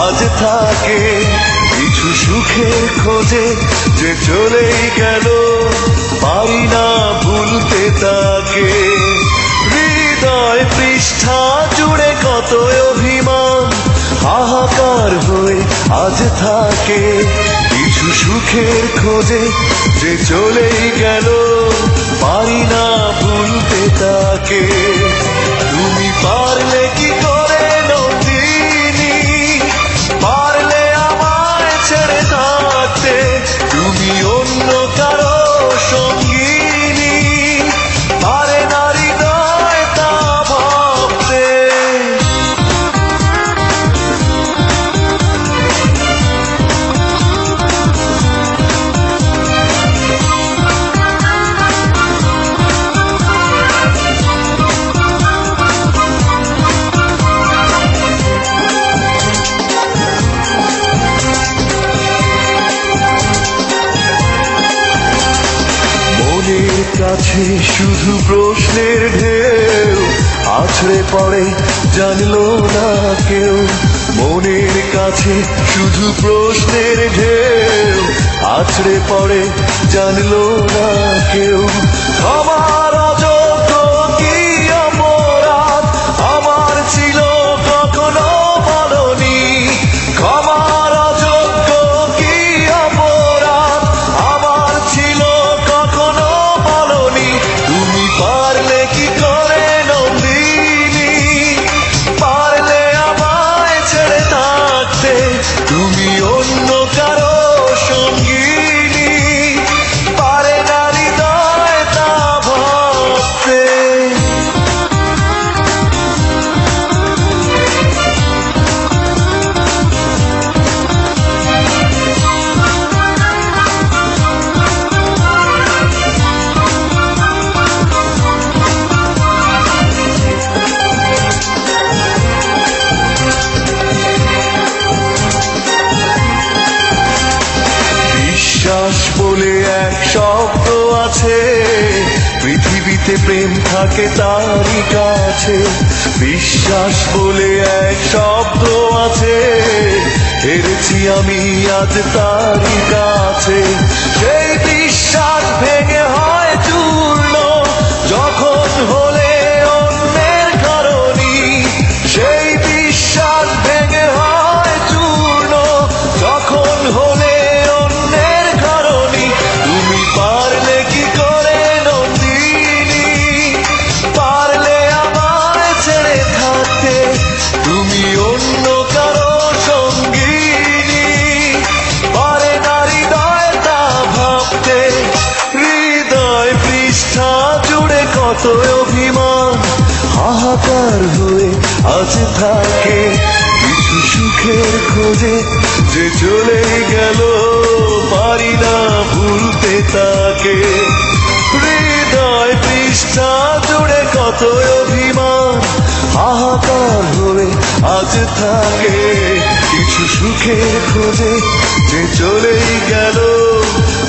আজ থাকে। কিছু সুখের খোঁজে যে চলেই গেল, পারি না ভুলতে তাকে। হৃদয় পৃষ্ঠা জুড়ে কত অভিমান, হাহাকার হয়ে আজ থাকে। কিছু সুখের খোঁজে যে চলেই গেল, পারি না ভুলতে তাকে। তুমি পারলে কি করে নন্দিনী, পারলে আমায় ছেড়ে থাকতে। তুমি অন্য কারো সঙ্গিনী, পারে না হৃদয় তা ভাবতে। মনের কাছে শুধু প্রশ্নের ঢেউ আছড়ে পড়ে, জানলো না কেউ। মনের কাছে শুধু প্রশ্নের ঢেউ আছড়ে পড়ে, জানলো না কেউ। আমার অযোগ্য কি অপরাধ আমার ছিল, কখনো বলনি। ক্ষমার অযোগ্য কি অপরাধ আমার ছিল, কখনো বলনি। তুমি পারলে কি করে নন্দিনী, পারলে আমায় ছেড়ে থাকতে। তুমি অন্য কারো সঙ্গিনী, পারে না হৃদয় তা ভাবতে। বিশ্বাস বলে এক শব্দ আছে, পৃথিবীতে প্রেম থাকে তারই কাছে। বিশ্বাস বলে এক শব্দ আছে, হেরেছি আমি আজ তারই কাছে। সেই বিশ্বাস ভেঙে হয় চূর্ণ, যখন হলে অন্যের কারণী। সেই বিশ্বাস ভেঙে হয় চূর্ণ, যখন হলে কত অভিমান, হাহাকার হয়ে আজ থাকে। কিছু সুখের খোঁজে যে চলে গেল, পারি না ভুলতে তাকে। হৃদয় পৃষ্ঠা জুড়ে কত অভিমান, হাহাকার হয়ে আজ থাকে। কিছু সুখের খোঁজে যে চলেই গেল,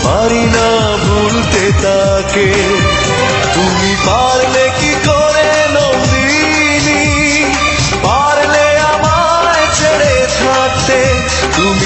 পারি না ভুলতে তাকে। তুমি পারলে কি করে নন্দিনী, পারলে আমায় ছেড়ে থাকতে। তুমি